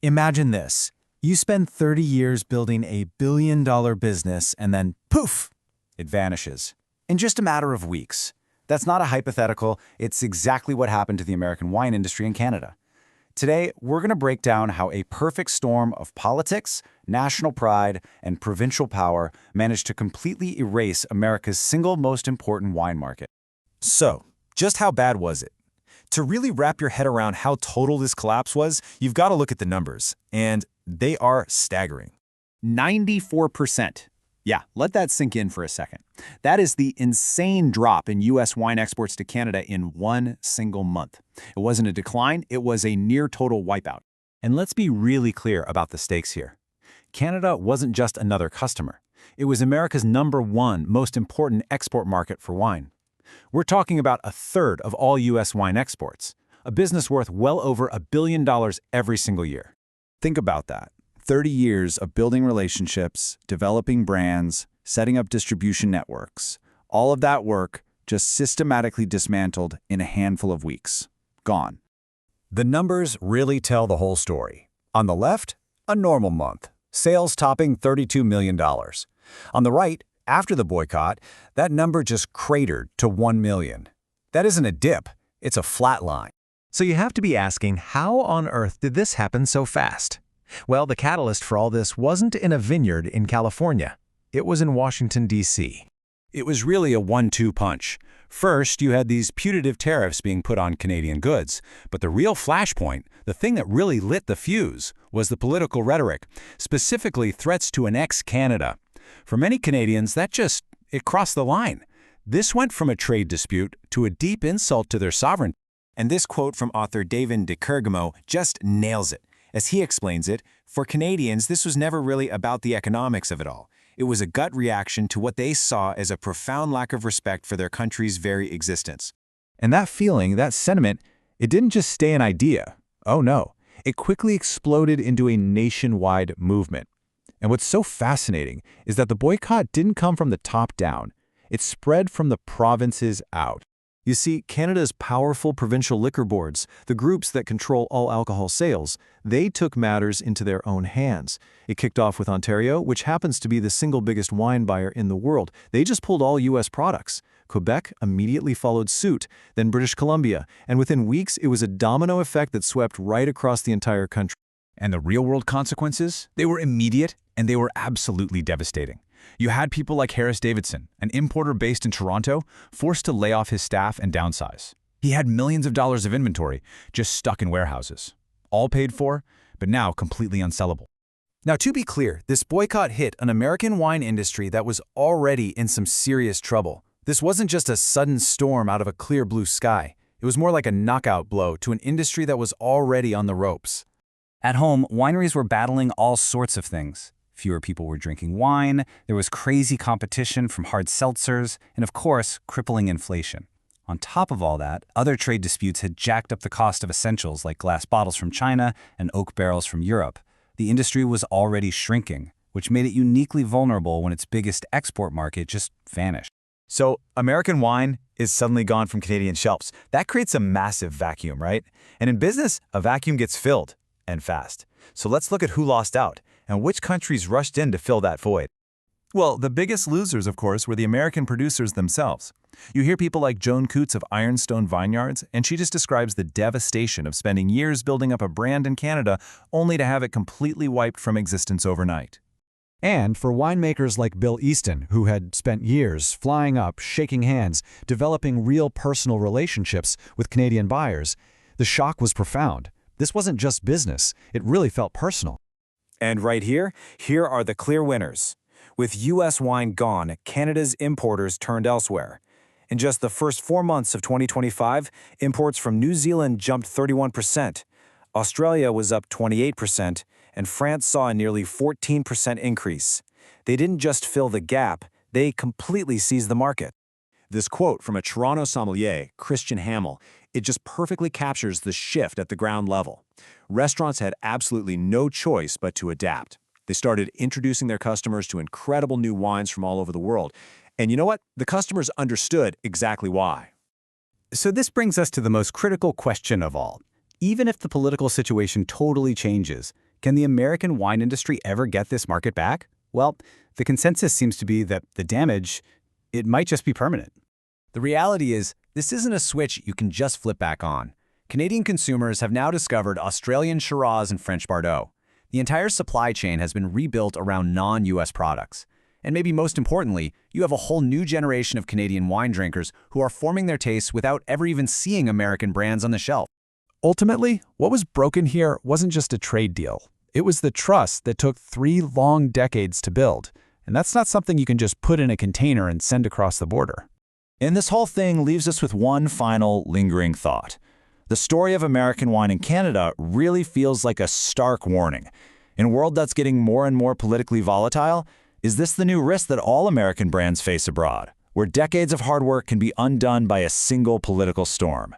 Imagine this. You spend 30 years building a billion-dollar business and then, poof, it vanishes. In just a matter of weeks. That's not a hypothetical, it's exactly what happened to the American wine industry in Canada. Today, we're going to break down how a perfect storm of politics, national pride, and provincial power managed to completely erase America's single most important wine market. So, just how bad was it? To really wrap your head around how total this collapse was, you've got to look at the numbers, and they are staggering. 94%. Yeah, let that sink in for a second. That is the insane drop in U.S. wine exports to Canada in one single month. It wasn't a decline, it was a near-total wipeout. And let's be really clear about the stakes here. Canada wasn't just another customer. It was America's #1 most important export market for wine. We're talking about a third of all U.S. wine exports, a business worth well over $1 billion every single year. Think about that. 30 years of building relationships, developing brands, setting up distribution networks. All of that work just systematically dismantled in a handful of weeks. Gone. The numbers really tell the whole story. On the left, a normal month, sales topping $32 million. On the right, after the boycott, that number just cratered to $1 million. That isn't a dip, it's a flat line. So you have to be asking, how on earth did this happen so fast? Well, the catalyst for all this wasn't in a vineyard in California. It was in Washington, D.C. It was really a 1-2 punch. First, you had these putative tariffs being put on Canadian goods, but the real flashpoint, the thing that really lit the fuse, was the political rhetoric, specifically threats to annex Canada. For many Canadians, it crossed the line. This went from a trade dispute to a deep insult to their sovereignty. And this quote from author David de Kergamo just nails it. As he explains it, for Canadians, this was never really about the economics of it all. It was a gut reaction to what they saw as a profound lack of respect for their country's very existence. And that feeling, that sentiment, it didn't just stay an idea. Oh no, it quickly exploded into a nationwide movement. And what's so fascinating is that the boycott didn't come from the top down. It spread from the provinces out. You see, Canada's powerful provincial liquor boards, the groups that control all alcohol sales, they took matters into their own hands. It kicked off with Ontario, which happens to be the single biggest wine buyer in the world. They just pulled all U.S. products. Quebec immediately followed suit, then British Columbia, and within weeks it was a domino effect that swept right across the entire country. And the real-world consequences? They were immediate, and they were absolutely devastating. You had people like Harris Davidson, an importer based in Toronto, forced to lay off his staff and downsize. He had millions of dollars of inventory just stuck in warehouses. All paid for, but now completely unsellable. Now, to be clear, this boycott hit an American wine industry that was already in some serious trouble. This wasn't just a sudden storm out of a clear blue sky. It was more like a knockout blow to an industry that was already on the ropes. At home, wineries were battling all sorts of things. Fewer people were drinking wine, there was crazy competition from hard seltzers, and of course, crippling inflation. On top of all that, other trade disputes had jacked up the cost of essentials like glass bottles from China and oak barrels from Europe. The industry was already shrinking, which made it uniquely vulnerable when its biggest export market just vanished. So, American wine is suddenly gone from Canadian shelves. That creates a massive vacuum, right? And in business, a vacuum gets filled, and fast. So let's look at who lost out, and which countries rushed in to fill that void. Well, the biggest losers, of course, were the American producers themselves. You hear people like Joan Coots of Ironstone Vineyards, and she just describes the devastation of spending years building up a brand in Canada only to have it completely wiped from existence overnight. And for winemakers like Bill Easton, who had spent years flying up, shaking hands, developing real personal relationships with Canadian buyers, the shock was profound. This wasn't just business, it really felt personal. And right here are the clear winners. With U.S. wine gone, Canada's importers turned elsewhere. In just the first 4 months of 2025, imports from New Zealand jumped 31%, Australia was up 28%, and France saw a nearly 14% increase. They didn't just fill the gap, they completely seized the market. This quote from a Toronto sommelier, Christian Hamill, it just perfectly captures the shift at the ground level. Restaurants had absolutely no choice but to adapt. They started introducing their customers to incredible new wines from all over the world. And you know what? The customers understood exactly why. So this brings us to the most critical question of all. Even if the political situation totally changes, Can the American wine industry ever get this market back? Well, the consensus seems to be that the damage, it might just be permanent. The reality is, this isn't a switch you can just flip back on. Canadian consumers have now discovered Australian Shiraz and French Bordeaux. The entire supply chain has been rebuilt around non-U.S. products. And maybe most importantly, you have a whole new generation of Canadian wine drinkers who are forming their tastes without ever even seeing American brands on the shelf. Ultimately, what was broken here wasn't just a trade deal. It was the trust that took 3 long decades to build. And that's not something you can just put in a container and send across the border. And this whole thing leaves us with one final lingering thought. The story of American wine in Canada really feels like a stark warning. In a world that's getting more and more politically volatile, is this the new risk that all American brands face abroad, where decades of hard work can be undone by a single political storm?